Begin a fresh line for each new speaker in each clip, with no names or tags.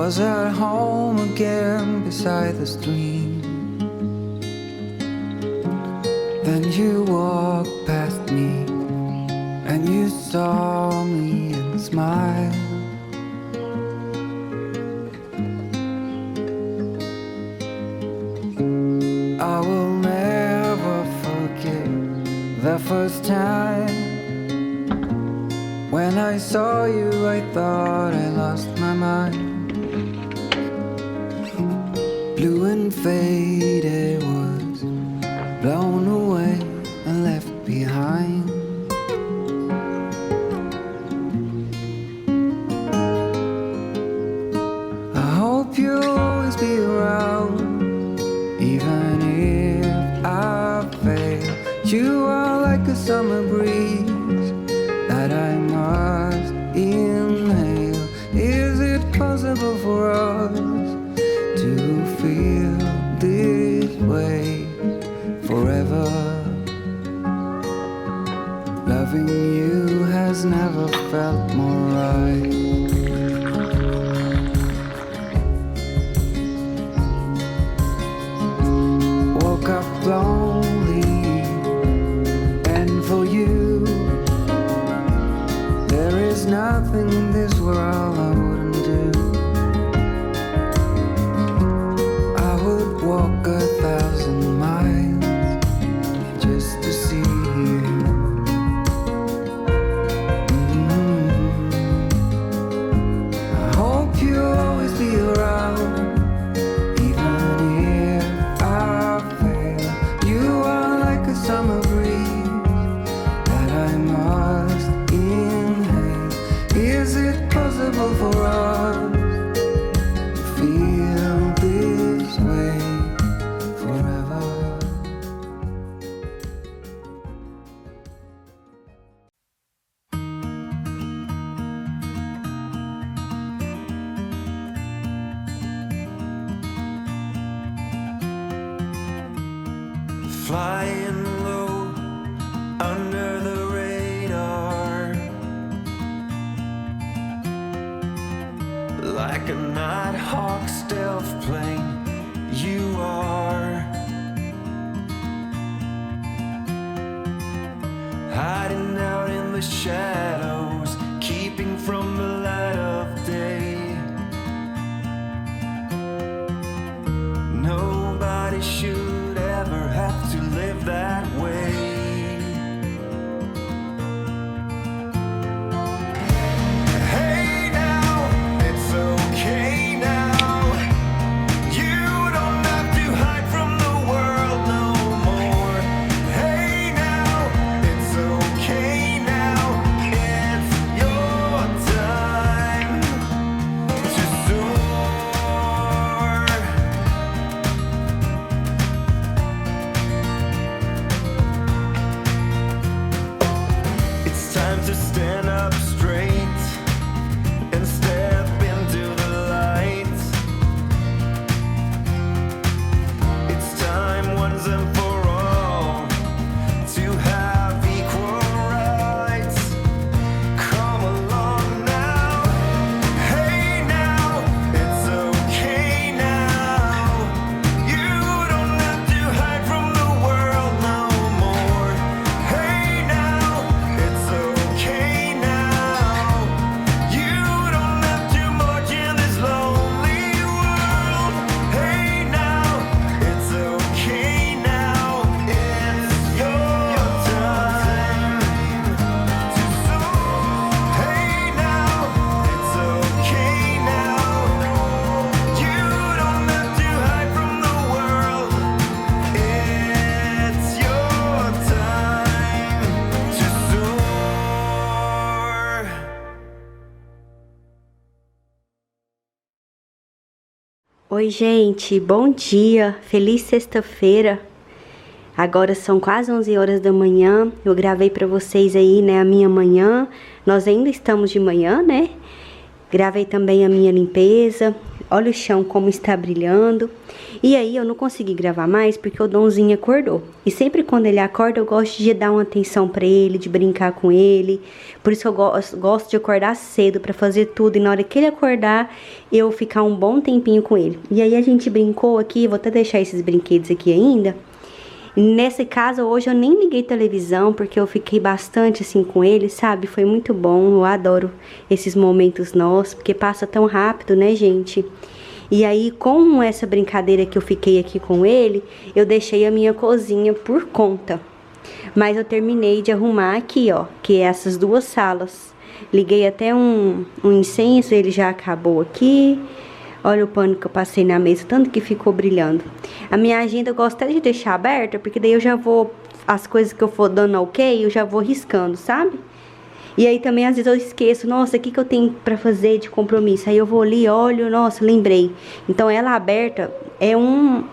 was at home again beside the stream. Then you walked past me and you saw me and smiled. I will never forget the first time when I saw you. I thought I lost my mind. Blue and faded was blown away and left behind. I hope you'll always be around, even if I fail. You are like a summer breeze that I must inhale. Is it possible for us to feel this way forever? Loving you has never felt more right. Woke up lonely, and for you there is nothing in this world I wouldn't do. I would walk 1,000 miles just to see you. I hope you'll always be around, even if I fail. You are like a summer breeze that I must inhale. Is it possible for us to feel this way forever?
Flying low under the radar, like a Nighthawk stealth plane, you are hiding out in the shadows, keeping from the light of day. Nobody should ever have to live that way. Hey now, it's okay now. You don't have to hide from the world no more. Hey now, it's okay now. It's your time to soar. It's time to stand up straight and step into the light. It's time once and for all to have equal rights. Come along now. Hey now, it's okay now. You don't have to hide from the world no more. Hey now, it's okay now. You don't have to march in this lonely world. Hey now, it's okay now. It's your time to soar. Hey now, it's okay now. You don't have to hide from the world. It's your time to soar.
Oi, gente, bom dia, feliz sexta-feira. Agora são quase 11 horas da manhã. Eu gravei pra vocês aí, né, a minha manhã. Nós ainda estamos de manhã, né? Gravei também a minha limpeza. Olha o chão como está brilhando. E aí eu não consegui gravar mais porque o Donzinho acordou. E sempre quando ele acorda eu gosto de dar uma atenção pra ele, de brincar com ele. Por isso eu gosto de acordar cedo pra fazer tudo. E na hora que ele acordar eu ficar um bom tempinho com ele. E aí a gente brincou aqui, vou até deixar esses brinquedos aqui ainda. Nesse caso, hoje eu nem liguei televisão, porque eu fiquei bastante assim com ele, sabe? Foi muito bom, eu adoro esses momentos nossos, porque passa tão rápido, né, gente? E aí, com essa brincadeira que eu fiquei aqui com ele, eu deixei a minha cozinha por conta. Mas eu terminei de arrumar aqui, ó, que é essas duas salas. Liguei até um incenso, ele já acabou aqui. Olha o pano que eu passei na mesa, tanto que ficou brilhando. A minha agenda eu gosto até de deixar aberta, porque daí eu já vou, as coisas que eu for dando ok, eu já vou riscando, sabe? E aí também às vezes eu esqueço, nossa, o que eu tenho pra fazer de compromisso? Aí eu vou ali, olho, nossa, lembrei. Então ela aberta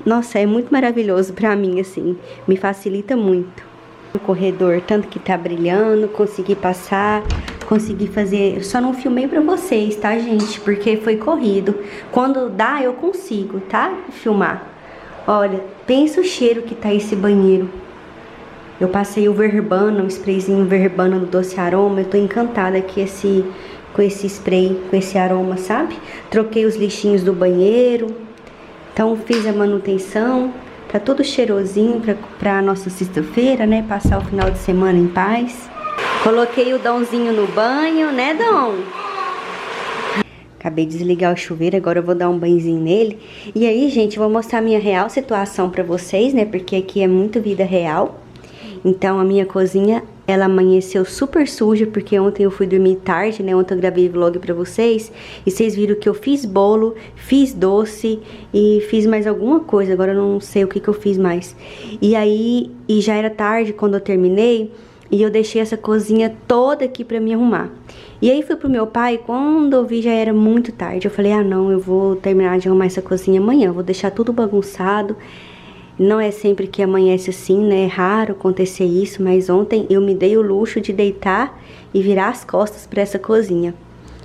nossa, é muito maravilhoso pra mim, assim, me facilita muito. O corredor, tanto que tá brilhando, consegui passar... Consegui fazer, só não filmei pra vocês, tá, gente? Porque foi corrido. Quando dá, eu consigo, tá? Filmar. Olha, pensa o cheiro que tá esse banheiro. Eu passei o Verbana, um sprayzinho Verbana do Doce Aroma. Eu tô encantada aqui com esse spray, com esse aroma, sabe? Troquei os lixinhos do banheiro. Então, fiz a manutenção. Tá tudo cheirosinho pra nossa sexta-feira, né? Passar o final de semana em paz. Coloquei o Donzinho no banho, né, Dom? Acabei de desligar o chuveiro, agora eu vou dar um banhozinho nele. E aí, gente, eu vou mostrar a minha real situação pra vocês, né? Porque aqui é muito vida real. Então, a minha cozinha, ela amanheceu super suja, porque ontem eu fui dormir tarde, né? Ontem eu gravei vlog pra vocês. E vocês viram que eu fiz bolo, fiz doce e fiz mais alguma coisa. Agora eu não sei o que eu fiz mais. E aí, já era tarde quando eu terminei. E eu deixei essa cozinha toda aqui pra me arrumar. E aí fui pro meu pai, quando eu vi já era muito tarde. Eu falei, ah não, eu vou terminar de arrumar essa cozinha amanhã. Vou deixar tudo bagunçado. Não é sempre que amanhece assim, né? É raro acontecer isso. Mas ontem eu me dei o luxo de deitar e virar as costas pra essa cozinha.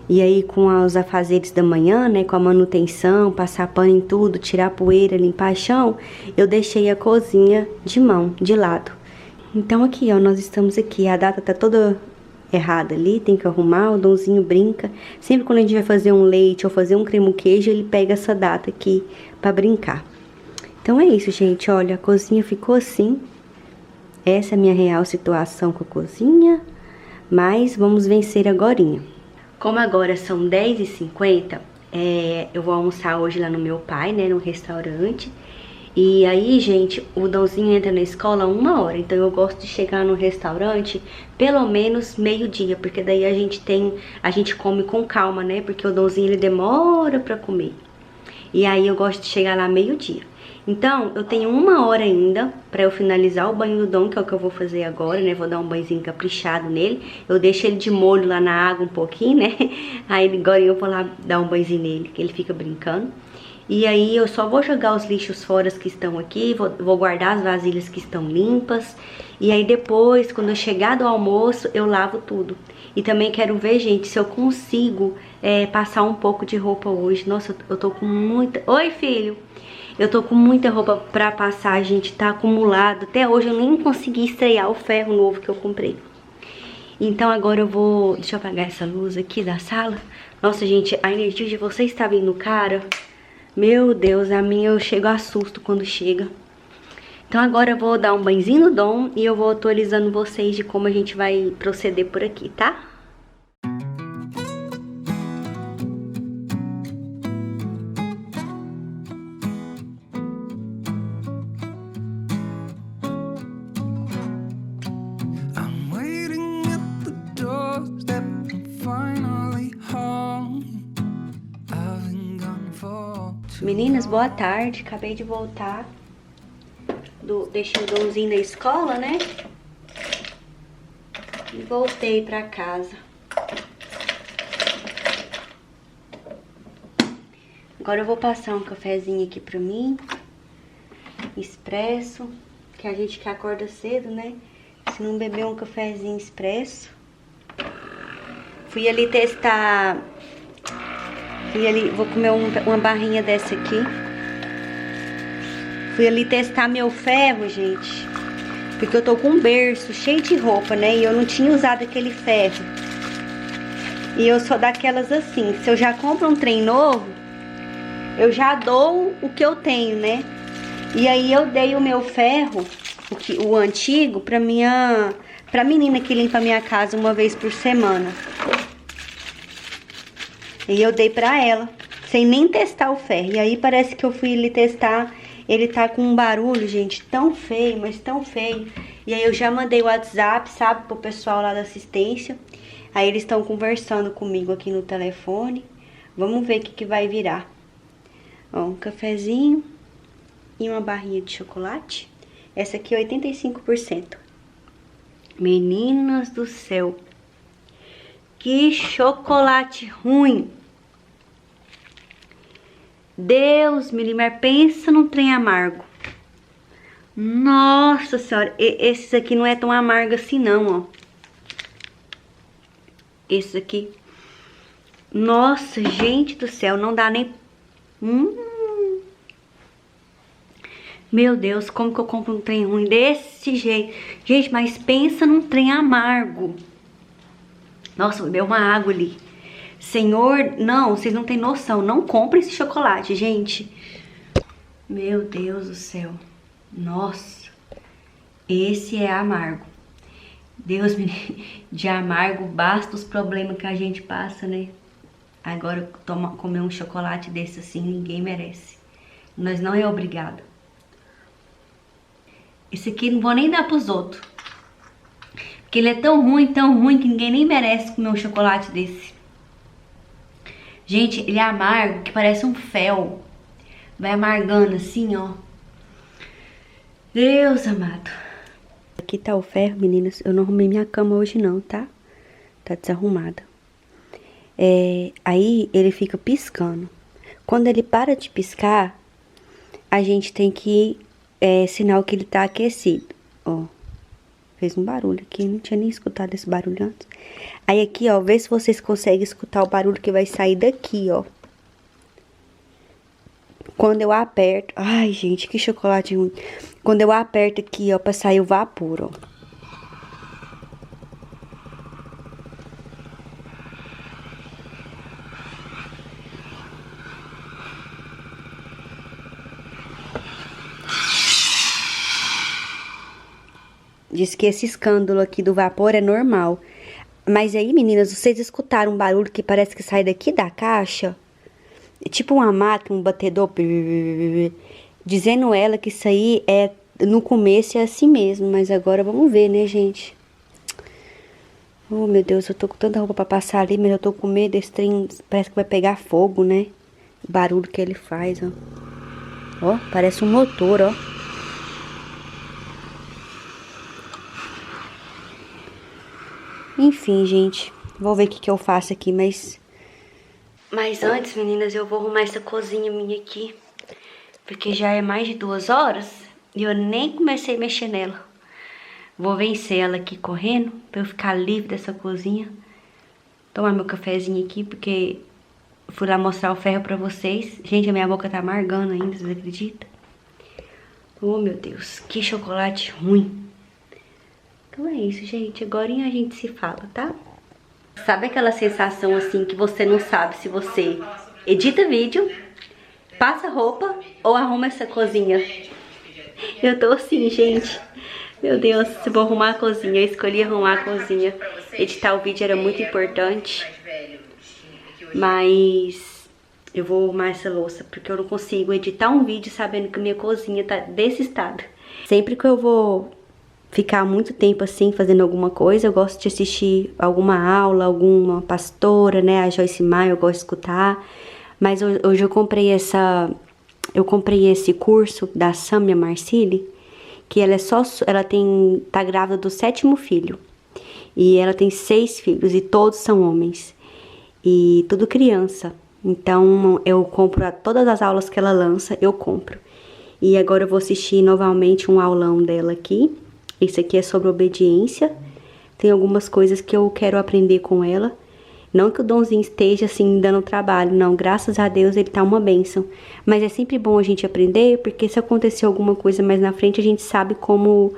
E aí com os afazeres da manhã, né? Com a manutenção, passar pano em tudo, tirar poeira, limpar chão. Eu deixei a cozinha de mão, de lado. Então aqui, ó, nós estamos aqui, a data tá toda errada ali, tem que arrumar, o Donzinho brinca. Sempre quando a gente vai fazer um leite ou fazer um creme queijo, ele pega essa data aqui pra brincar. Então é isso, gente, olha, a cozinha ficou assim. Essa é a minha real situação com a cozinha, mas vamos vencer agorinha. Como agora são 10h50, eu vou almoçar hoje lá no meu pai, né, no restaurante. E aí, gente, o Donzinho entra na escola 1h, então eu gosto de chegar no restaurante pelo menos meio-dia, porque daí a gente come com calma, né? Porque o Donzinho ele demora pra comer. E aí eu gosto de chegar lá meio-dia. Então, eu tenho 1h ainda pra eu finalizar o banho do Dom, que é o que eu vou fazer agora, né? Vou dar um banhozinho caprichado nele. Eu deixo ele de molho lá na água um pouquinho, né? Aí agora eu vou lá dar um banhozinho nele, que ele fica brincando. E aí eu só vou jogar os lixos fora que estão aqui, vou guardar as vasilhas que estão limpas. E aí depois, quando eu chegar do almoço, eu lavo tudo. E também quero ver, gente, se eu consigo passar um pouco de roupa hoje. Nossa, eu tô com muita... Oi, filho! Eu tô com muita roupa pra passar, gente, tá acumulado. Até hoje eu nem consegui estrear o ferro novo que eu comprei. Então agora eu vou... Deixa eu apagar essa luz aqui da sala. Nossa, gente, a energia de vocês tá vindo cara... Meu Deus, a minha eu chego a susto quando chega. Então agora eu vou dar um banhozinho no Dom e eu vou atualizando vocês de como a gente vai proceder por aqui, tá?
I'm waiting at the doorstep, I'm finally home. I've been gone for
Meninas, boa tarde. Acabei de voltar. Deixei o Donzinho na escola, né? E voltei pra casa. Agora eu vou passar um cafezinho aqui pra mim. Expresso. Que a gente que acorda cedo, né? Se não beber um cafezinho expresso. Fui ali testar Fui ali, vou comer uma barrinha dessa aqui. Fui ali testar meu ferro, gente. Porque eu tô com um berço cheio de roupa, né? E eu não tinha usado aquele ferro. E eu sou daquelas assim, se eu já compro um trem novo, eu já dou o que eu tenho, né? E aí eu dei o meu ferro, o antigo, pra menina que limpa a minha casa uma vez por semana. E eu dei pra ela, sem nem testar o ferro. E aí parece que eu fui ali testar, ele tá com um barulho, gente, tão feio, mas tão feio. E aí eu já mandei o WhatsApp, sabe, pro pessoal lá da assistência. Aí eles estão conversando comigo aqui no telefone. Vamos ver o que vai virar. Ó, um cafezinho e uma barrinha de chocolate. Essa aqui é 85%. Meninas do céu. Que chocolate ruim. Deus me livre, pensa num trem amargo. Nossa senhora, esses aqui não é tão amargo assim não, ó. Esses aqui. Nossa, gente do céu, não dá nem... Meu Deus, como que eu compro um trem ruim desse jeito? Gente, mas pensa num trem amargo. Nossa, vou beber uma água ali. Senhor, não, vocês não têm noção. Não comprem esse chocolate, gente. Meu Deus do céu. Nossa. Esse é amargo. Deus me... De amargo basta os problemas que a gente passa, né? Agora, comer um chocolate desse assim, ninguém merece. Nós não é obrigado. Esse aqui não vou nem dar pros outros. Porque ele é tão ruim, que ninguém nem merece comer um chocolate desse. Gente, ele é amargo, que parece um fel. Vai amargando assim, ó. Deus amado. Aqui tá o ferro, meninas. Eu não arrumei minha cama hoje não, tá? Tá desarrumada. Aí ele fica piscando. Quando ele para de piscar, a gente tem que... sinal que ele tá aquecido. Ó. Fez um barulho aqui. Não tinha nem escutado esse barulho antes. Aí aqui, ó. Vê se vocês conseguem escutar o barulho que vai sair daqui, ó. Quando eu aperto... Ai, gente, que chocolate ruim. Quando eu aperto aqui, ó, pra sair o vapor, ó. Diz que esse escândalo aqui do vapor é normal. Mas aí, meninas, vocês escutaram um barulho que parece que sai daqui da caixa? É tipo uma máquina, um batedor. Dizendo ela que isso aí é... No começo é assim mesmo, mas agora vamos ver, né, gente? Oh, meu Deus, eu tô com tanta roupa pra passar ali, mas eu tô com medo desse trem. Parece que vai pegar fogo, né? O barulho que ele faz, ó. Ó, parece um motor, ó. Enfim, gente, vou ver o que eu faço aqui, mas antes, meninas, eu vou arrumar essa cozinha minha aqui, porque já é mais de 2 horas e eu nem comecei a mexer nela. Vou vencer ela aqui correndo, pra eu ficar livre dessa cozinha. Tomar meu cafezinho aqui, porque eu fui lá mostrar o ferro pra vocês. Gente, a minha boca tá amargando ainda, vocês acreditam? Oh, meu Deus, que chocolate ruim. Então é isso, gente. Agora a gente se fala, tá? Sabe aquela sensação assim que você não sabe se você edita vídeo, passa roupa ou arruma essa cozinha? Eu tô assim, gente. Meu Deus, se vou arrumar a cozinha. Eu escolhi arrumar a cozinha. Editar o vídeo era muito importante. Mas eu vou arrumar essa louça, porque eu não consigo editar um vídeo sabendo que minha cozinha tá desse estado. Sempre que eu vou ficar muito tempo assim fazendo alguma coisa, eu gosto de assistir alguma aula, alguma pastora, né, a Joyce Meyer, eu gosto de escutar. Mas hoje eu comprei esse curso da Samia Marcilli, que ela tá grávida do 7º filho. E ela tem 6 filhos e todos são homens. E tudo criança. Então eu compro todas as aulas que ela lança, eu compro. E agora eu vou assistir novamente um aulão dela aqui. Esse aqui é sobre obediência. Tem algumas coisas que eu quero aprender com ela. Não que o Donzinho esteja assim dando trabalho, não, graças a Deus ele tá uma bênção. Mas é sempre bom a gente aprender, porque se acontecer alguma coisa mais na frente, a gente sabe como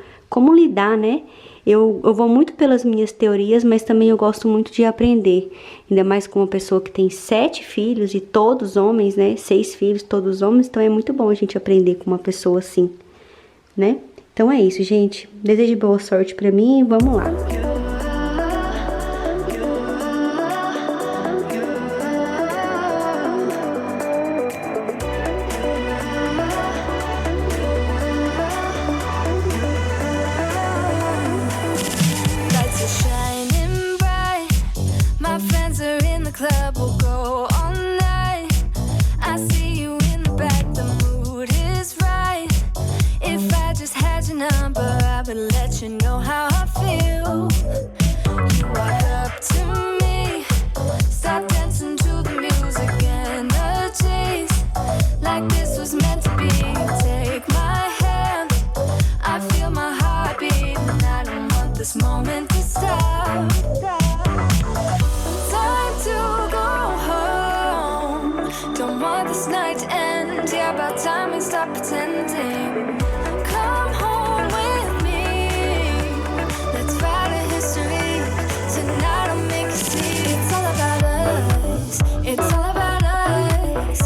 lidar, né? Eu vou muito pelas minhas teorias, mas também eu gosto muito de aprender. Ainda mais com uma pessoa que tem 7 filhos e todos homens, né? 6 filhos, todos homens, então é muito bom a gente aprender com uma pessoa assim, né? Então é isso, gente. Desejo boa sorte pra mim e vamos lá.
Club will go all night. I see you in the back, the mood is right. If I just had your number, I would let you know how I feel. You walk up to me, start dancing to the music and the chase, like this was meant to be. Take my hand, I feel my heart beat, and I don't want this moment to stop. To go home, don't want this night to end. Yeah, about time we stop pretending. Come home with me, let's write a history. Tonight I'll make you see it's all about us. It's all about us.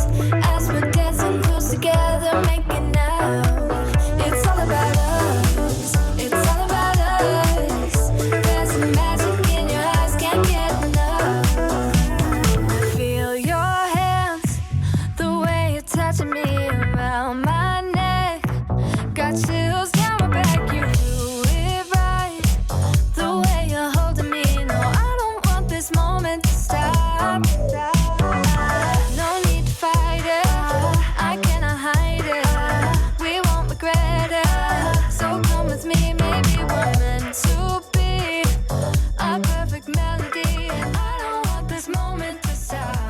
As we're dancing close together, making out. It's all about us. It's all about us. There's a magic in your eyes, can't get enough. Touching me around my neck, got chills down my back. You do it right, the way you're holding me. No, I don't want this moment to stop. No need to fight it, I cannot hide it. We won't regret it, so come with me. Maybe we're meant to be a perfect melody, and I don't want this moment to stop.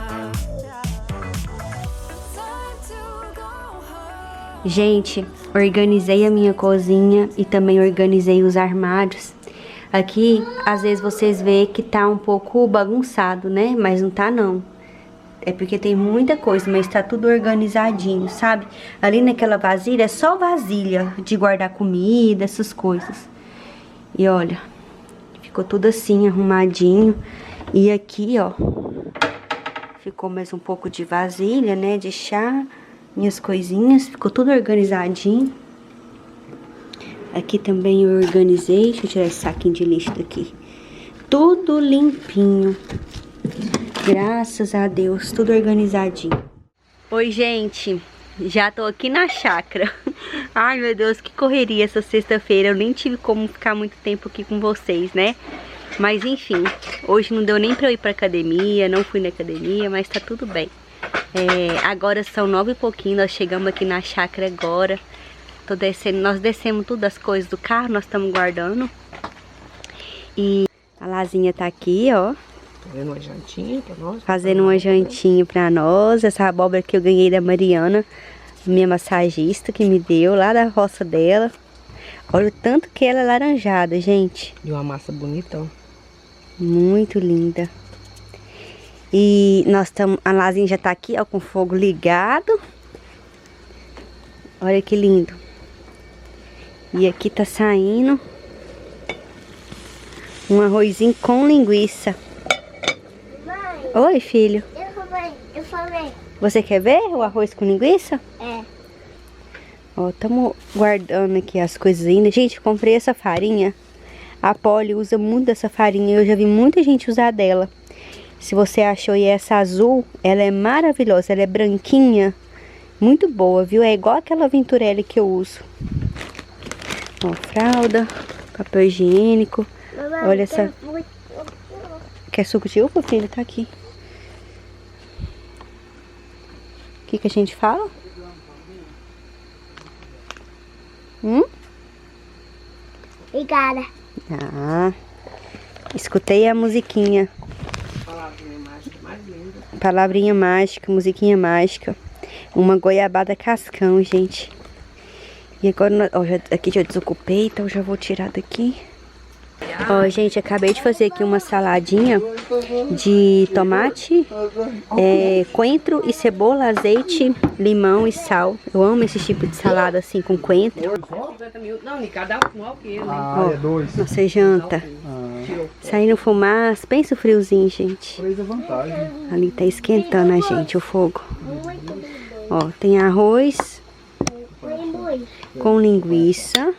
Gente, organizei a minha cozinha e também organizei os armários. Aqui, às vezes vocês veem que tá um pouco bagunçado, né? Mas não tá não. É porque tem muita coisa, mas tá tudo organizadinho, sabe? Ali naquela vasilha é só vasilha de guardar comida, essas coisas. E olha, ficou tudo assim, arrumadinho. E aqui, ó, ficou mais um pouco de vasilha, né? De chá. Minhas coisinhas, ficou tudo organizadinho. Aqui também eu organizei. Deixa eu tirar esse saquinho de lixo daqui. Tudo limpinho. Graças a Deus, tudo organizadinho. Oi, gente. Já tô aqui na chácara. Ai, meu Deus, que correria essa sexta-feira. Eu nem tive como ficar muito tempo aqui com vocês, né? Mas enfim, hoje não deu nem pra eu ir pra academia. Não fui na academia, mas tá tudo bem. Agora são 9 e pouquinho, nós chegamos aqui na chácara agora. Tô descendo, nós descemos todas as coisas do carro, nós estamos guardando. E a Lazinha tá aqui, ó.
Fazendo uma jantinha pra nós.
Fazendo uma jantinha pra nós. Essa abóbora que eu ganhei da Mariana, minha massagista, que me deu lá da roça dela. Olha o tanto que ela é laranjada, gente.
E uma massa bonita, ó.
Muito linda. E nós estamos, a Lazinha já tá aqui, ó, com o fogo ligado. Olha que lindo. E aqui tá saindo um arrozinho com linguiça.
Mãe,
Oi, filho.
eu falei.
Você quer ver o arroz com linguiça?
É.
Ó, estamos guardando aqui as coisas ainda. Gente, comprei essa farinha. A Polly usa muito dessa farinha. Eu já vi muita gente usar dela. Se você achou aí essa azul, ela é maravilhosa. Ela é branquinha. Muito boa, viu? É igual aquela Venturelli que eu uso. Ó, fralda, papel higiênico.
Mamãe,
Olha essa... Quer suco de uva, filho? Tá aqui. O que a gente fala?
Obrigada.
Ah, escutei a musiquinha.
Palavrinha mágica mais linda.
Palavrinha mágica, musiquinha mágica. Uma goiabada cascão, gente. E agora, ó, aqui já desocupei, então já vou tirar daqui. Ó, gente, acabei de fazer aqui uma saladinha de tomate, coentro e cebola, azeite, limão e sal. Eu amo esse tipo de salada assim com coentro.
50 mil. Não, em cada um é o quê?
Ah, é 2.
Nossa janta. Saindo fumaça, pensa o friozinho, gente.
3 é vantagem.
Ali tá esquentando a gente o fogo. Ó, tem arroz com linguiça.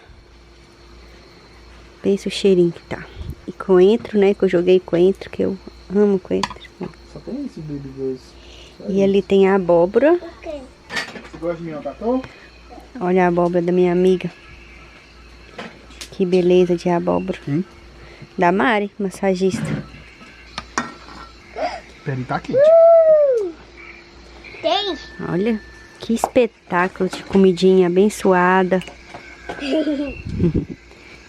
Pensa o cheirinho que tá. E coentro, né? Que eu joguei coentro, que eu amo coentro. Ó.
Só tem esse baby dois.
E ali tem a abóbora.
Você gosta de minhão tatu?
Olha a abóbora da minha amiga. Que beleza de abóbora. Da Mari, massagista.
Peraí, tá quente.
Tem.
Olha, que espetáculo de comidinha abençoada.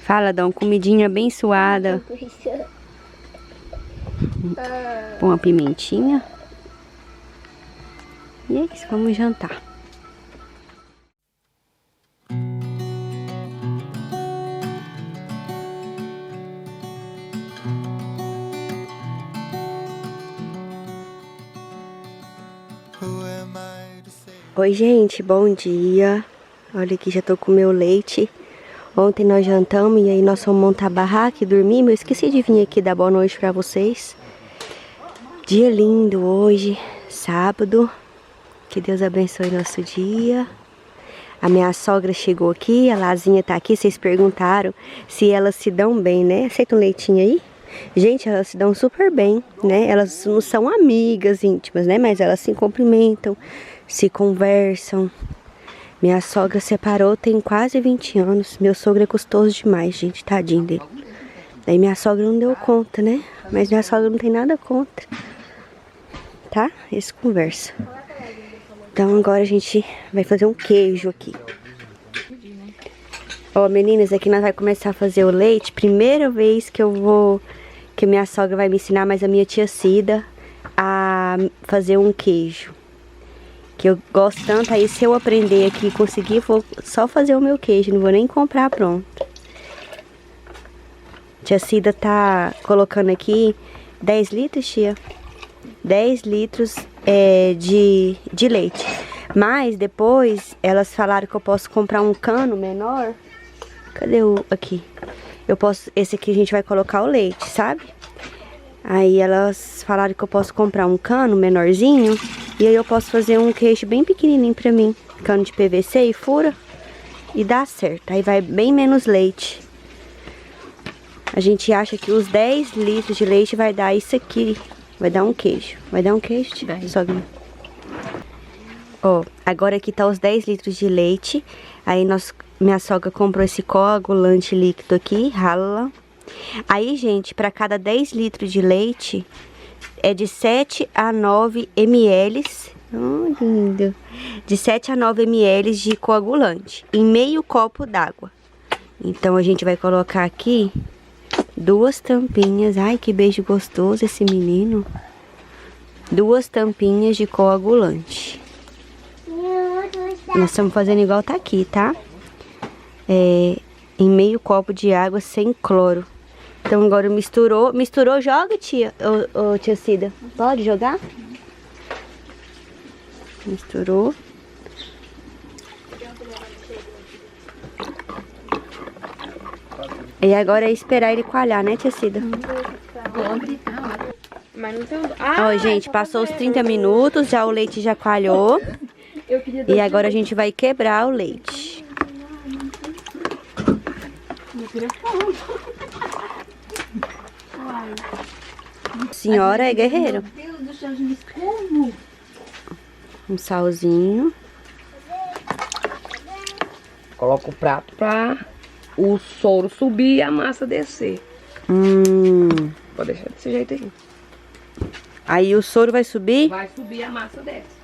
Fala, Dom, comidinha abençoada. Põe uma pimentinha. E é isso, vamos jantar. Oi, gente, bom dia. Olha aqui, já tô com meu leite. Ontem nós jantamos e aí nós fomos montar a barraca e dormimos. Eu esqueci de vir aqui dar boa noite pra vocês. Dia lindo hoje, sábado. Que Deus abençoe nosso dia. A minha sogra chegou aqui, a Lazinha tá aqui. Vocês perguntaram se elas se dão bem, né? Aceita um leitinho aí? Gente, elas se dão super bem, né? Elas não são amigas íntimas, né? Mas elas se cumprimentam, se conversam. Minha sogra separou tem quase 20 anos. Meu sogro é custoso demais, gente, tadinho dele. Daí minha sogra não deu conta, né? Mas minha sogra não tem nada contra. Tá? Eles conversam. Então agora a gente vai fazer um queijo aqui. Ó, meninas, aqui nós vamos começar a fazer o leite. Primeira vez que eu vou... Que minha sogra vai me ensinar, mas a minha tia Cida, a fazer um queijo. Que eu gosto tanto, aí se eu aprender aqui e conseguir, vou só fazer o meu queijo, não vou nem comprar pronto. Tia Cida tá colocando aqui 10 litros, tia? 10 litros de leite. Mas depois, elas falaram que eu posso comprar um cano menor. Cadê o aqui? Eu posso, esse aqui a gente vai colocar o leite, sabe? Aí elas falaram que eu posso comprar um cano menorzinho. E aí eu posso fazer um queijo bem pequenininho pra mim. Cano de PVC e fura. E dá certo. Aí vai bem menos leite. A gente acha que os 10 litros de leite vai dar isso aqui. Vai dar um queijo. Vai dar um queijo, sogrinha? Ó, agora aqui tá os 10 litros de leite. Aí minha sogra comprou esse coagulante líquido aqui, rala. Aí, gente, pra cada 10 litros de leite, é de 7 a 9 ml. Oh, lindo. De 7 a 9 ml de coagulante em meio copo d'água. Então, a gente vai colocar aqui 2 tampinhas. Ai, que beijo gostoso esse menino. 2 tampinhas de coagulante. Nós estamos fazendo igual tá aqui, tá? Em meio copo de água sem cloro. Então agora misturou. Misturou, joga, tia. Ô, tia Cida. Pode jogar? Misturou. E agora é esperar ele coalhar, né, tia Cida?
Mas não tem...
Ó, gente, passou os 30 minutos, já o leite já coalhou. E agora a gente vai quebrar o leite. Senhora é guerreiro.
Meu Deus do céu, gente, como?
Um salzinho.
Coloca o prato pra o soro subir e a massa descer. Pode deixar desse jeito aí.
Aí o soro vai subir?
Vai subir, a massa desce.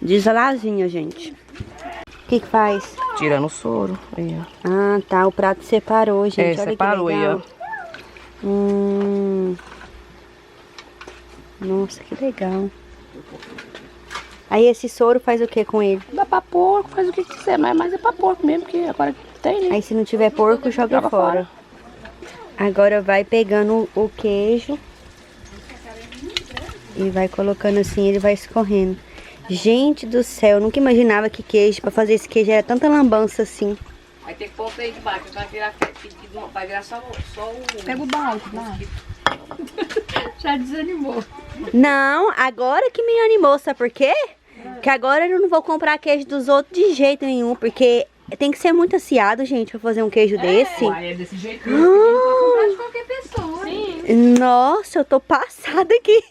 Diz a Lazinha, gente. O que faz?
Tirando o soro. Aí, ó.
Ah, tá. O prato separou, gente. Olha
separou
que
aí,
legal.
ó.
Nossa, que legal. Aí esse soro faz o que com ele?
Dá pra porco, faz o que quiser, mas é pra porco mesmo, que agora Tem, né?
Aí se não tiver porco, joga
Joga
fora. Agora vai pegando o queijo. E vai colocando assim, ele vai escorrendo. Gente do céu, eu nunca imaginava que queijo, pra fazer esse queijo era tanta lambança assim.
Aí tem que pôr o aí de baixo, vai virar só o...
Pega o balde lá. Já desanimou.
Não, agora que me animou, sabe por quê? Que agora eu não vou comprar queijo dos outros de jeito nenhum, porque tem que ser muito aciado, gente, pra fazer um queijo desse.
Uai, é desse jeito.
Comprar de qualquer pessoa. Sim.
Nossa, eu tô passada aqui.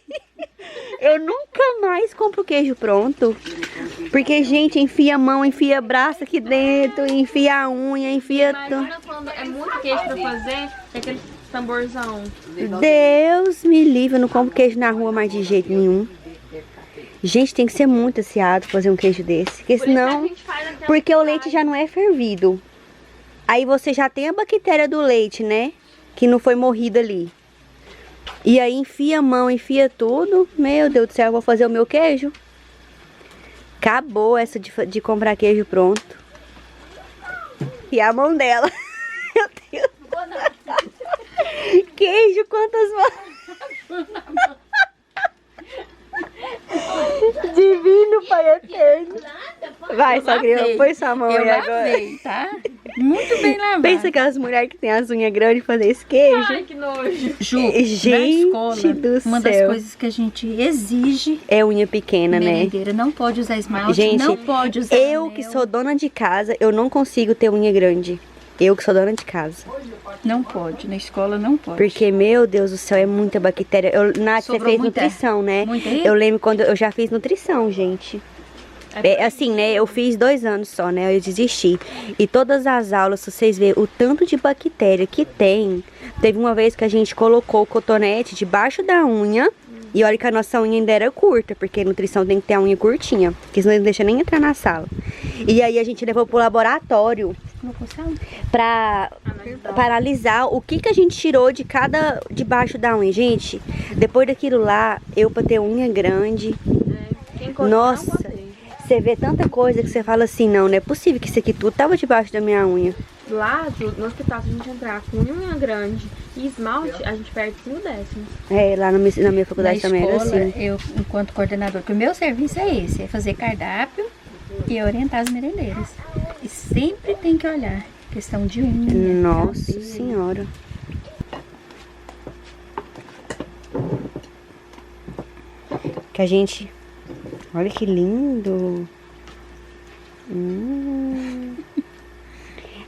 Eu nunca mais compro queijo pronto. Porque, gente, enfia a mão, enfia braço aqui dentro, enfia a unha, enfia tudo.
Imagina quando é muito queijo pra fazer, é aquele tamborzão.
Deus me livre, eu não compro queijo na rua mais de jeito nenhum. Gente, tem que ser muito aciado pra fazer um queijo desse. Porque senão... Porque o leite já não é fervido. Aí você já tem a bactéria do leite, né? Que não foi morrida ali. E aí enfia a mão, enfia tudo. Meu Deus do céu, eu vou fazer o meu queijo. Acabou essa de comprar queijo pronto. E a mão dela. Meu Deus. Queijo, quantas mãos. Divino Pai Eterno. Vai, sogrinha, põe sua mão aí agora.
Tá? Muito bem lavado.
Pensa aquelas mulheres que tem as unhas grandes fazer esse queijo.
Ai, que nojo.
Ju,
Gente
na escola,
do
uma das
céu.
coisas que a gente exige,
É unha pequena, né?
merendeira, não pode usar esmalte,
Gente,
não pode usar
eu
anel,
que sou dona de casa, eu não consigo ter unha grande. Eu que sou dona de casa.
não pode, na escola não pode.
Porque, meu Deus do céu, é muita bactéria. Nath, você
Sobrou
fez
muita?
nutrição, né?
Muita aí?
Eu lembro quando eu já fiz nutrição, gente. Assim, né? Eu fiz 2 anos só, né? Eu desisti. E todas as aulas, se vocês verem o tanto de bactéria que tem. Teve uma vez que a gente colocou o cotonete debaixo da unha. E olha que a nossa unha ainda era curta, porque nutrição tem que ter a unha curtinha. Porque senão não deixa nem entrar na sala. E aí a gente levou pro laboratório pra analisar o que a gente tirou de cada debaixo da unha. Gente, depois daquilo lá, eu pra ter unha grande, nossa, você vê tanta coisa que você fala assim, não é possível que isso aqui tudo tava debaixo da minha unha.
Lá no hospital, se a gente entrar com unha grande e esmalte, a gente perde 5 décimos.
É, lá na minha faculdade
Na
também era
escola,
assim.
eu, enquanto coordenador, que o meu serviço é esse, é fazer cardápio e orientar as merendeiras. E sempre tem que olhar, questão de unha,
Nossa
cabelo.
senhora. Que a gente... Olha que lindo.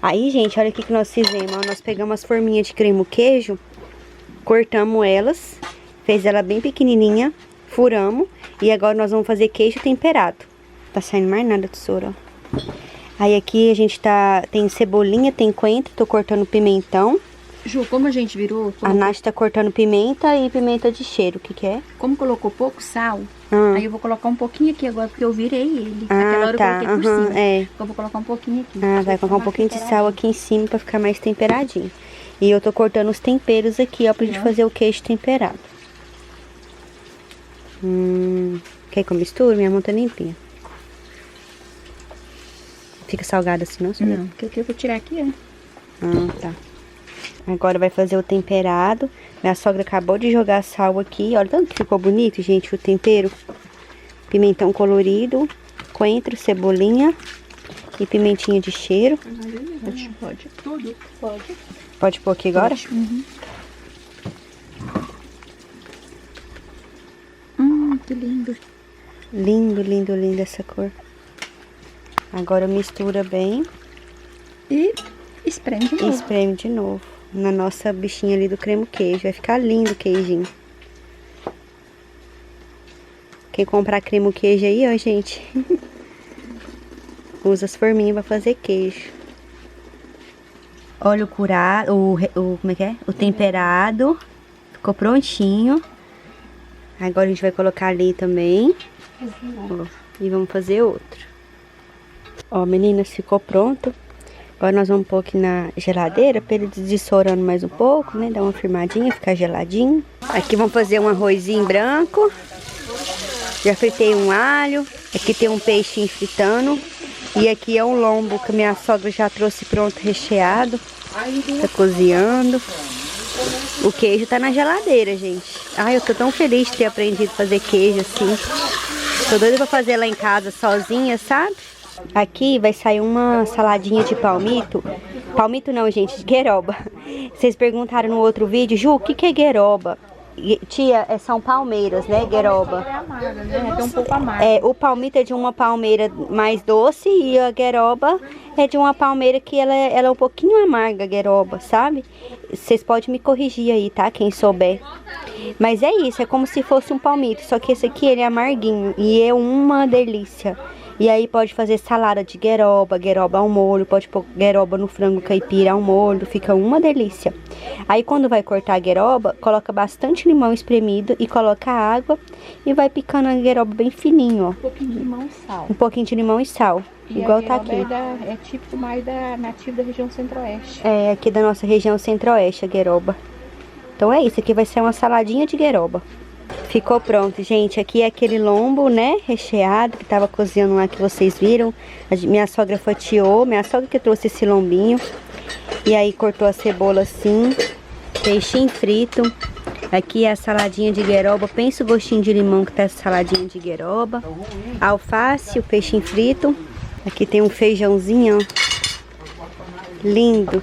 Aí, gente, olha o que nós fizemos. Ó, nós pegamos as forminhas de creme queijo, cortamos elas, fez ela bem pequenininha, furamos. E agora nós vamos fazer queijo temperado. Tá saindo mais nada, tesoura, ó. Aí aqui a gente tem cebolinha, tem coentro, tô cortando pimentão.
Ju, como a gente virou,
A Nath tá cortando pimenta e pimenta de cheiro, o que que é?
como colocou pouco sal,
Ah.
aí eu vou colocar um pouquinho aqui agora, porque eu virei ele.
Ah,
Aquela hora
tá,
eu coloquei por
aham,
cima.
é.
Eu vou colocar um pouquinho aqui.
Ah, vai colocar um pouquinho de sal aqui em cima pra ficar mais temperadinho. E eu tô cortando os temperos aqui, ó, pra gente fazer o queijo temperado. Quer que eu misture? Minha mão tá limpinha. Fica salgado assim, não? Sabe?
Não, porque eu vou tirar aqui, ó.
Ah, tá. Agora vai fazer o temperado. Minha sogra acabou de jogar sal aqui. Olha tanto que ficou bonito, gente, o tempero. Pimentão colorido, coentro, cebolinha e pimentinha de cheiro.
Pode. Tudo. Pode.
Pode pôr aqui agora?
Que lindo.
Lindo, lindo, lindo essa cor. Agora mistura bem
E espreme de
e
novo.
espreme de novo. Na nossa bichinha ali do creme queijo. Vai ficar lindo o queijinho. Quem comprar creme queijo aí, ó, gente. Usa as forminhas pra fazer queijo. Olha o curado, como é que é? O temperado. Ficou prontinho. Agora a gente vai colocar ali também. Ó, e vamos fazer outro. Ó, meninas, ficou pronto. Agora nós vamos pôr aqui na geladeira pra ele dessorando mais um pouco, né? Dar uma firmadinha, ficar geladinho. Aqui vamos fazer um arrozinho branco. Já fritei um alho. Aqui tem um peixinho fritando. E aqui é um lombo que minha sogra já trouxe pronto, recheado. Tá cozinhando. O queijo tá na geladeira, gente. Ai, eu tô tão feliz de ter aprendido a fazer queijo assim. Tô doida pra fazer lá em casa sozinha, sabe? Aqui vai sair uma saladinha de palmito. Palmito não, gente, de gueroba. Vocês perguntaram no outro vídeo, Ju, o que é gueroba? Tia, são palmeiras, né, gueroba?
É amarga, né? É um pouco amargo.
O palmito é de uma palmeira mais doce e a gueroba é de uma palmeira que ela é um pouquinho amarga, a gueroba, sabe? Vocês podem me corrigir aí, tá? Quem souber. Mas é isso, é como se fosse um palmito, só que esse aqui ele é amarguinho e é uma delícia. E aí pode fazer salada de gueroba, gueroba ao molho, pode pôr gueroba no frango caipira ao molho, fica uma delícia. Aí quando vai cortar a gueroba, coloca bastante limão espremido e coloca água e vai picando a gueroba bem fininho, ó.
Um pouquinho de limão e sal.
Um pouquinho de limão e sal,
E
igual
a
tá
gueroba
aqui.
é típico mais nativo da região centro-oeste.
É, aqui da nossa região centro-oeste, a gueroba. Então é isso, aqui vai ser uma saladinha de gueroba. Ficou pronto, gente. Aqui é aquele lombo, né, recheado, que tava cozinhando lá, que vocês viram. Minha sogra fatiou, minha sogra que trouxe esse lombinho. E aí cortou a cebola assim, peixinho frito. Aqui é a saladinha de gueroba. Pensa o gostinho de limão que tá essa saladinha de gueroba. Alface, o peixinho frito. Aqui tem um feijãozinho, ó. Lindo.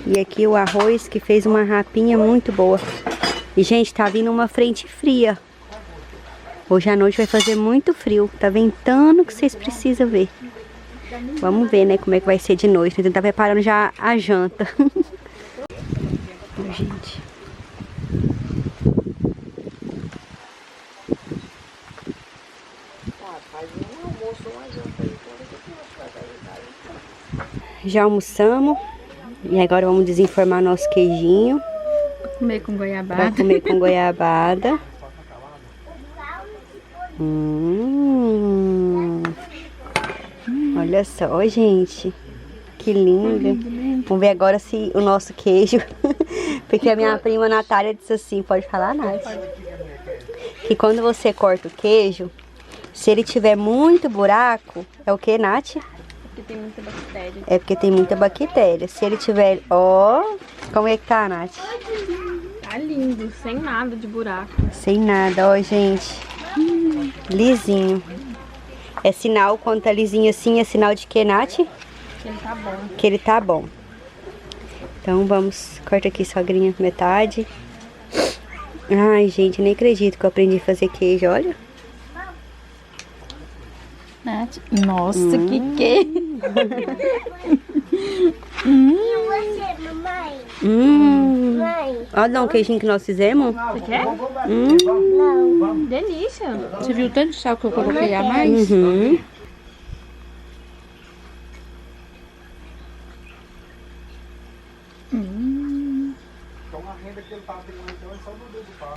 E aqui o arroz, que fez uma rapinha muito boa. E, gente, tá vindo uma frente fria. Hoje à noite vai fazer muito frio. Tá ventando que vocês precisam ver. Vamos ver, né, como é que vai ser de noite. A gente tá preparando já a janta. Gente. Já almoçamos. E agora vamos desenformar nosso queijinho.
Comer com
Vai
goiabada.
comer com goiabada. Olha só, gente. Que lindo. Vamos ver agora se o nosso queijo. Porque a minha prima Natália disse assim, pode falar, Nath? Que quando você corta o queijo, se ele tiver muito buraco, é o que, Nath?
Porque tem muita bactéria.
É porque tem muita bactéria. Se ele tiver, ó, como é que tá, Nath?
Tá lindo, sem nada de buraco.
Sem nada, ó, gente. Lisinho. É sinal, quando tá lisinho assim, é sinal de que, Nath?
Que ele tá bom.
Que ele tá bom. Então vamos, corta aqui, sogrinha, metade. Ai, gente, nem acredito que eu aprendi a fazer queijo, olha.
Nath. Nossa, que queijo.
E você, mamãe? Mãe?
Olha um queijinho que nós fizemos.
Você quer?
Não.
Delícia.
Você viu o tanto de sal que eu coloquei a mais?
Uhum.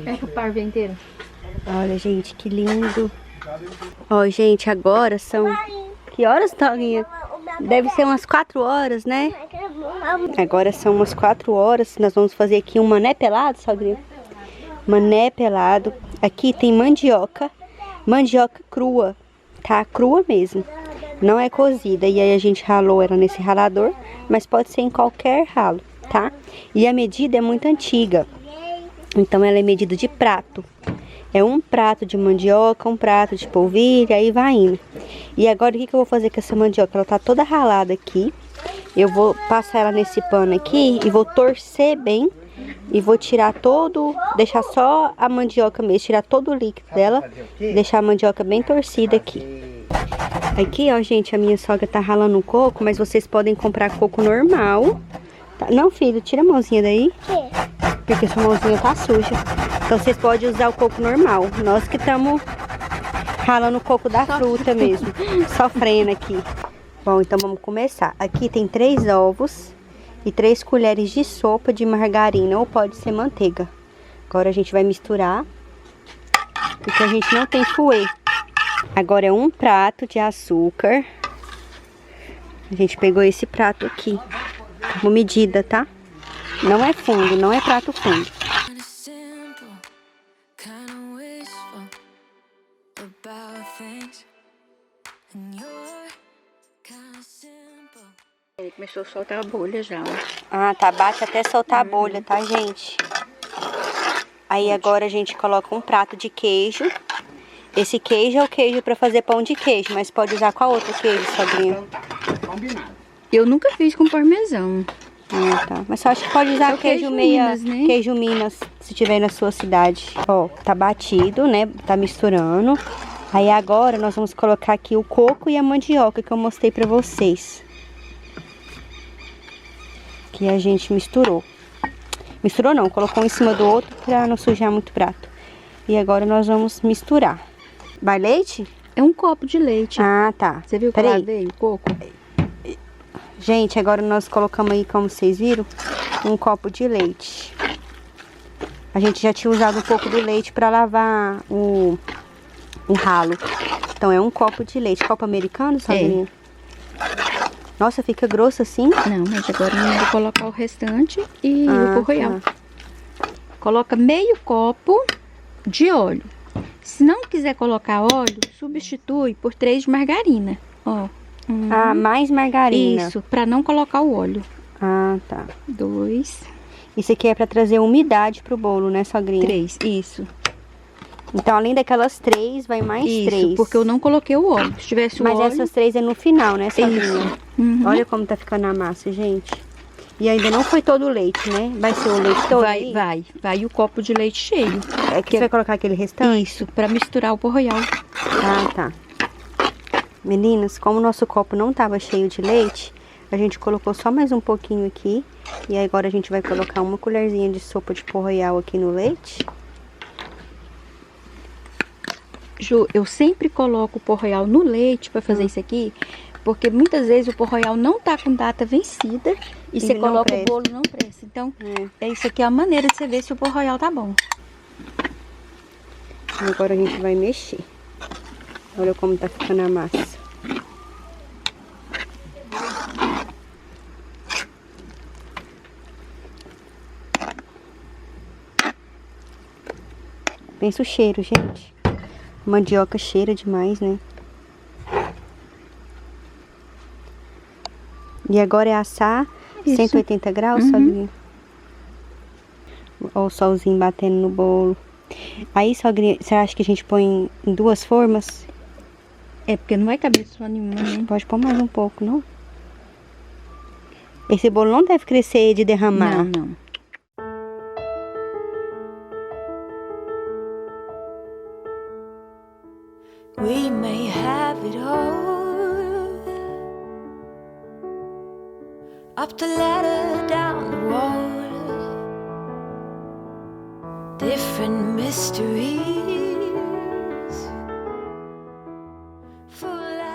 Fecha o parvo inteiro.
Olha, gente, que lindo. Ó, gente, agora são... Que horas, Toguinha? Deve ser umas 4 horas, né? Agora são umas 4 horas. Nós vamos fazer aqui um mané pelado, sogrinha. Mané pelado. Aqui tem mandioca. Mandioca crua, tá? Crua mesmo. Não é cozida. E aí a gente ralou ela nesse ralador. Mas pode ser em qualquer ralo, tá? E a medida é muito antiga. Então ela é medida de prato. É um prato de mandioca, um prato de polvilho, aí vai indo. E agora o que eu vou fazer com essa mandioca? Ela tá toda ralada aqui. Eu vou passar ela nesse pano aqui e vou torcer bem. E vou tirar todo, deixar só a mandioca mesmo, tirar todo o líquido dela. Deixar a mandioca bem torcida aqui. Aqui, ó, gente, a minha sogra tá ralando o coco, mas vocês podem comprar coco normal. Tá? Não, filho, tira a mãozinha daí. Porque sua mãozinha tá suja. Então vocês podem usar o coco normal. Nós que estamos ralando o coco da fruta mesmo. Sofrendo aqui. Bom, então vamos começar. Aqui tem 3 ovos e 3 colheres de sopa de margarina ou pode ser manteiga. Agora a gente vai misturar. Porque a gente não tem fouet. Agora é 1 prato de açúcar. A gente pegou esse prato aqui. Como medida, tá? Não é fundo, não é prato fundo.
Kinda simple, kinda wishful about things, and you're
Ele começou a soltar a bolha já, ó.
Ah, tá. Bate até soltar a bolha, tá, gente? Aí agora a gente coloca um prato de queijo. Esse queijo é o queijo pra fazer pão de queijo, mas pode usar qual outro queijo, sogrinha?
Eu nunca fiz com parmesão.
Ah, tá. Mas só acho que pode usar
Só
queijo
queijo
meia,
Minas, né?
queijo Minas, se tiver na sua cidade. Ó, tá batido, né? Tá misturando. Aí agora nós vamos colocar aqui o coco e a mandioca que eu mostrei pra vocês. Que a gente misturou. Misturou não, colocou um em cima do outro pra não sujar muito o prato. E agora nós vamos misturar. Vai leite?
É um copo de leite.
Ah, tá.
Você viu que lá veio o coco?
Gente, agora nós colocamos aí, como vocês viram, um copo de leite. A gente já tinha usado um pouco do leite para lavar o ralo. Então é um copo de leite. Copo americano, sogrinha? Nossa, fica grosso assim?
Não, mas agora eu vou colocar o restante e o pão royal.
Tá.
Coloca meio copo de óleo. Se não quiser colocar óleo, substitui por 3 de margarina. Ó.
Ah, mais margarina.
Isso, pra não colocar o óleo.
Ah, tá.
2,
Isso aqui é pra trazer umidade pro bolo, né, sogrinha?
3, isso.
Então, além daquelas 3, vai mais 3.
Isso, porque eu não coloquei o óleo. Se tivesse o
Mas
óleo...
essas 3 é no final, né, sogrinha?
Isso. Uhum.
Olha como tá ficando a massa, gente. E ainda não foi todo o leite, né? Vai ser o leite todo aí?
Vai o copo de leite cheio.
É que você vai colocar aquele restante?
Isso, pra misturar o pão royal.
Ah, tá. Meninas, como o nosso copo não tava cheio de leite, a gente colocou só mais um pouquinho aqui. E aí agora a gente vai colocar uma colherzinha de sopa de pão royal aqui no leite.
Ju, eu sempre coloco o pão royal no leite pra fazer isso aqui, porque muitas vezes o pão royal não tá com data vencida e você
não
coloca
presta.
o bolo e não presta. Então, isso aqui é a maneira de você ver se o pão royal tá bom.
Agora a gente vai mexer. Olha como tá ficando a massa. Pensa o cheiro, gente. Mandioca cheira demais, né? E agora é assar 180 graus, sogrinha? Olha o solzinho batendo no bolo. Aí, sogrinha, você acha que a gente põe em 2 formas?
É porque não vai caber só nenhuma, né?
Pode pôr mais um pouco, não? Esse bolo não deve crescer de derramar.
Não.
We may have it all, up the ladder, down the wall, different mysteries.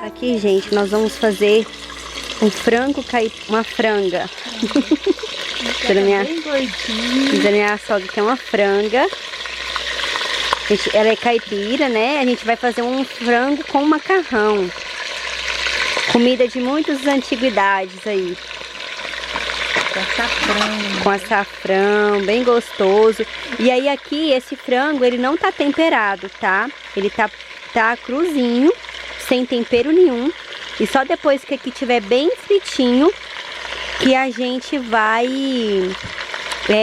Aqui, gente, nós vamos fazer um frango uma franga.
Bem gordinho.
A minha sogra tem uma franga. Ela é caipira, né? A gente vai fazer um frango com macarrão. Comida de muitas antiguidades aí.
Com açafrão.
Com açafrão, bem gostoso. E aí aqui, esse frango, ele não tá temperado, tá? Ele tá cruzinho, sem tempero nenhum. E só depois que aqui tiver bem fritinho, que a gente vai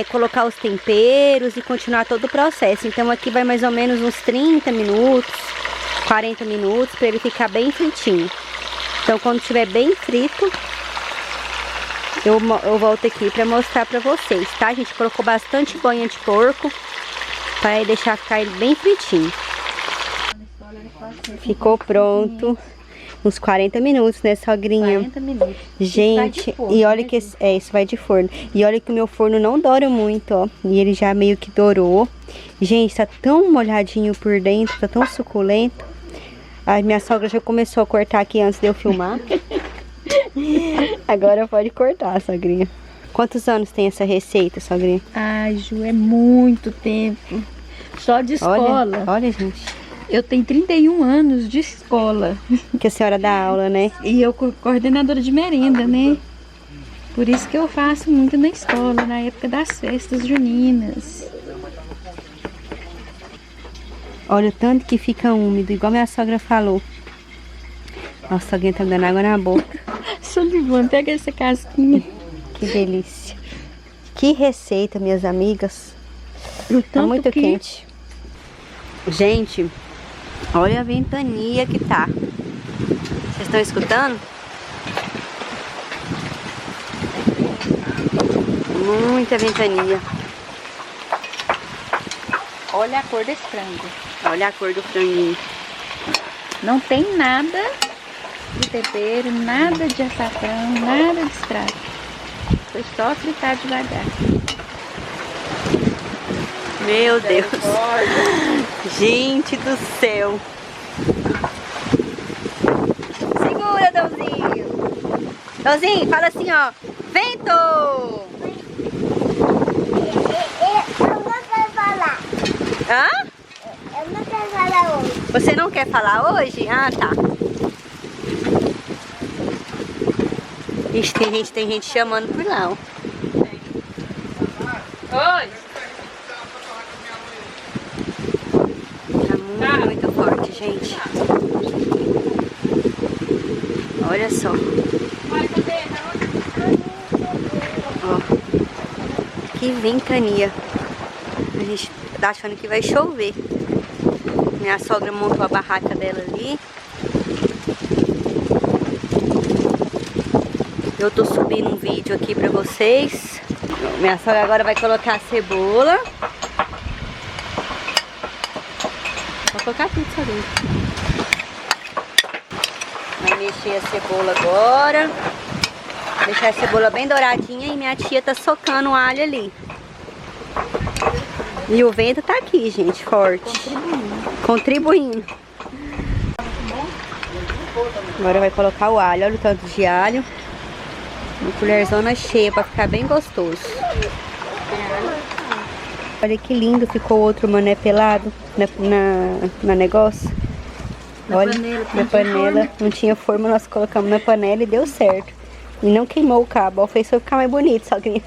colocar os temperos e continuar todo o processo. Então aqui vai mais ou menos uns 30 minutos, 40 minutos, para ele ficar bem fritinho. Então quando estiver bem frito, eu volto aqui para mostrar para vocês, tá? A gente colocou bastante banha de porco, para deixar ficar ele bem fritinho. Ficou pronto. Uns 40 minutos, né, sogrinha?
40 minutos.
Gente,
forno,
e olha
né,
que isso vai de forno. E olha que o meu forno não doura muito, ó. E ele já meio que dourou. Gente, tá tão molhadinho por dentro, tá tão suculento. A minha sogra já começou a cortar aqui antes de eu filmar. Agora pode cortar, sogrinha. Quantos anos tem essa receita, sogrinha?
Ai, Ju, é muito tempo. Só de escola.
Olha, gente.
Eu tenho 31 anos de escola.
Que a senhora dá aula, né?
E eu coordenadora de merenda, né? Por isso que eu faço muito na escola, na época das festas juninas.
Olha o tanto que fica úmido, igual minha sogra falou. Nossa, alguém tá me dando água na boca.
salivando. Pega essa casquinha.
Que delícia. Que receita, minhas amigas. Tá muito quente. Gente, olha a ventania que tá. Vocês estão escutando? Muita ventania.
Olha a cor desse frango.
Olha a cor do franguinho.
Não tem nada de tempero, nada de açafrão, nada de extrato. Foi só fritar devagar.
Meu Deus. Gente do céu. Segura, Dãozinho. Dãozinho, fala assim, ó. Vento!
Eu não quero falar.
Hã?
Eu não quero falar hoje.
Você não quer falar hoje? Ah, tá. Ixi, tem gente chamando por lá, ó.
Oi!
Tá muito forte, gente. Olha só. Ó. Que ventania. A gente tá achando que vai chover. Minha sogra montou a barraca dela ali. Eu tô subindo um vídeo aqui pra vocês. Minha sogra agora vai colocar a cebola. Vou colocar tudo, sozinho. Vai mexer a cebola agora. Deixar a cebola bem douradinha e minha tia tá socando o alho ali. E o vento tá aqui, gente, forte. Contribuindo. Agora vai colocar o alho. Olha o tanto de alho. Uma colherzona cheia pra ficar bem gostoso. Olha que lindo ficou o outro mané pelado na negócio. Olha, na panela. Não tinha forma, nós colocamos na panela e deu certo. E não queimou o cabo. Ó, fez só ficar mais bonito, só que...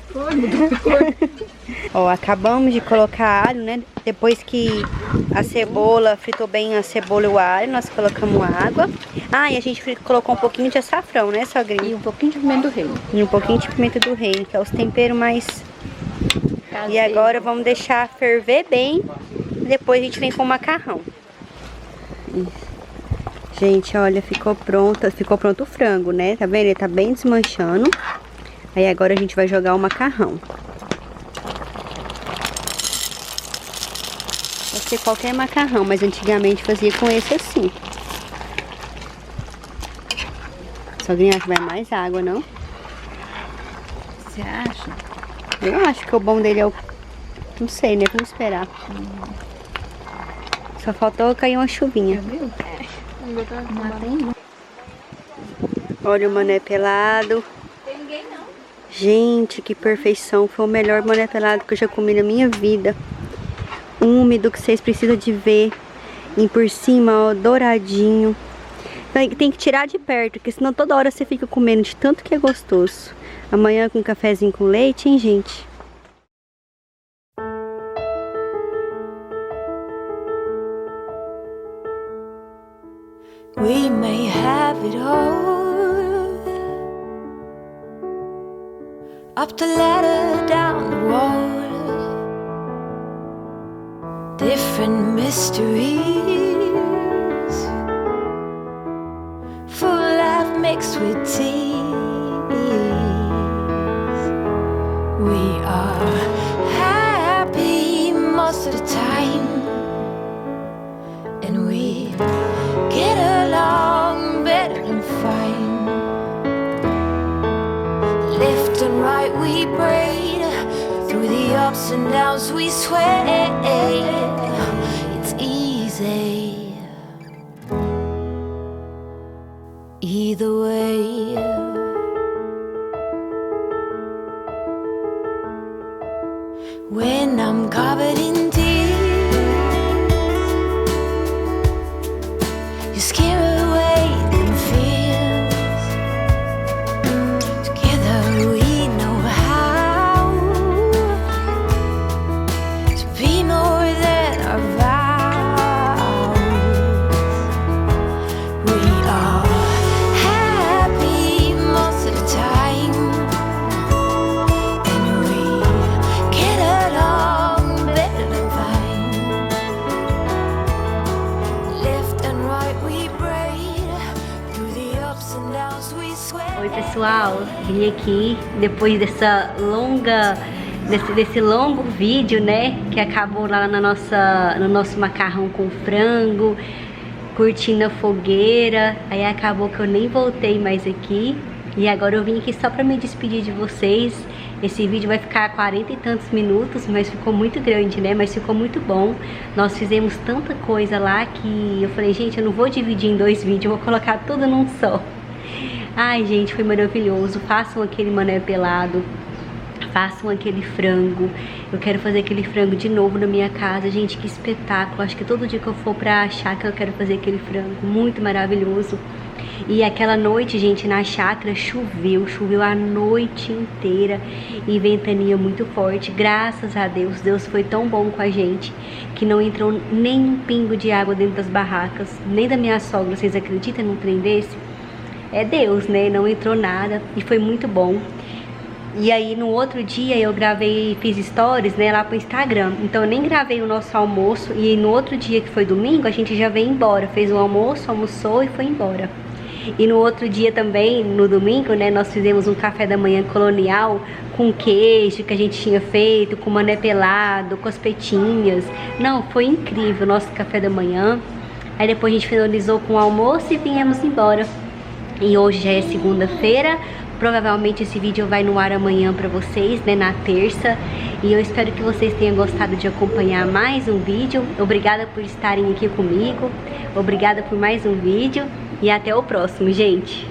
Ó, acabamos de colocar alho, né? Depois que a cebola, fritou bem a cebola e o alho, nós colocamos água. Ah, e a gente colocou um pouquinho de açafrão, né, sogrinha?
E um pouquinho de pimenta do reino.
E um pouquinho de pimenta do reino, que é os temperos mais... E agora vamos deixar ferver bem. E depois a gente vem com o macarrão. Gente, olha, ficou pronto o frango, né? Tá vendo? Ele tá bem desmanchando. Aí agora a gente vai jogar o macarrão. Pode ser qualquer macarrão, mas antigamente fazia com esse assim. Sogrinha, acho que vai mais água, não?
Você acha?
Eu acho que o bom dele é o... Não sei, né? Vamos esperar. Só faltou cair uma chuvinha. Olha o mané pelado.
Tem ninguém não.
Gente, que perfeição. Foi o melhor mané pelado que eu já comi na minha vida. Úmido, que vocês precisam de ver. E por cima, ó, douradinho. Tem que tirar de perto, porque senão toda hora você fica comendo de tanto que é gostoso. Amanhã com um cafezinho com leite, hein, gente?
We may have it all, up the ladder, down the road, different mysteries, full life mixed with tears. We are happy most of the time, and we get along better than fine. Left and right we braid, through the ups and downs we sway. It's easy either way. When I'm covered in tears, you scare away them fears. Together we know how to be more than our vows. We are happy most ups and downs, we swear.
Oi pessoal, vim aqui depois desse longo vídeo, né, que acabou lá no nosso macarrão com frango, curtindo a fogueira. Aí acabou que eu nem voltei mais aqui, e agora eu vim aqui só pra me despedir de vocês. Esse vídeo vai ficar 40 e tantos minutos, mas ficou muito grande, né? Mas ficou muito bom. Nós fizemos tanta coisa lá que eu falei, gente, eu não vou dividir em 2 vídeos, eu vou colocar tudo num só. Ai, gente, foi maravilhoso. Façam aquele mané pelado, façam aquele frango. Eu quero fazer aquele frango de novo na minha casa. Gente, que espetáculo. Acho que todo dia que eu for pra chácara eu quero fazer aquele frango. Muito maravilhoso. E aquela noite, gente, na chácara choveu a noite inteira e ventania muito forte. Graças a Deus, Deus foi tão bom com a gente que não entrou nem um pingo de água dentro das barracas, nem da minha sogra. Vocês acreditam num trem desse? É Deus, né? Não entrou nada e foi muito bom. E aí no outro dia eu gravei, fiz stories, né, lá pro Instagram. Então eu nem gravei o nosso almoço, e no outro dia, que foi domingo, a gente já veio embora. Fez o almoço, almoçou e foi embora. E no outro dia também, no domingo, né, nós fizemos um café da manhã colonial com queijo que a gente tinha feito, com mané pelado, com as petinhas. Não, foi incrível o nosso café da manhã. Aí depois a gente finalizou com o almoço e viemos embora. E hoje já é segunda-feira. Provavelmente esse vídeo vai no ar amanhã pra vocês, né, na terça. E eu espero que vocês tenham gostado de acompanhar mais um vídeo. Obrigada por estarem aqui comigo. Obrigada por mais um vídeo. E até o próximo, gente.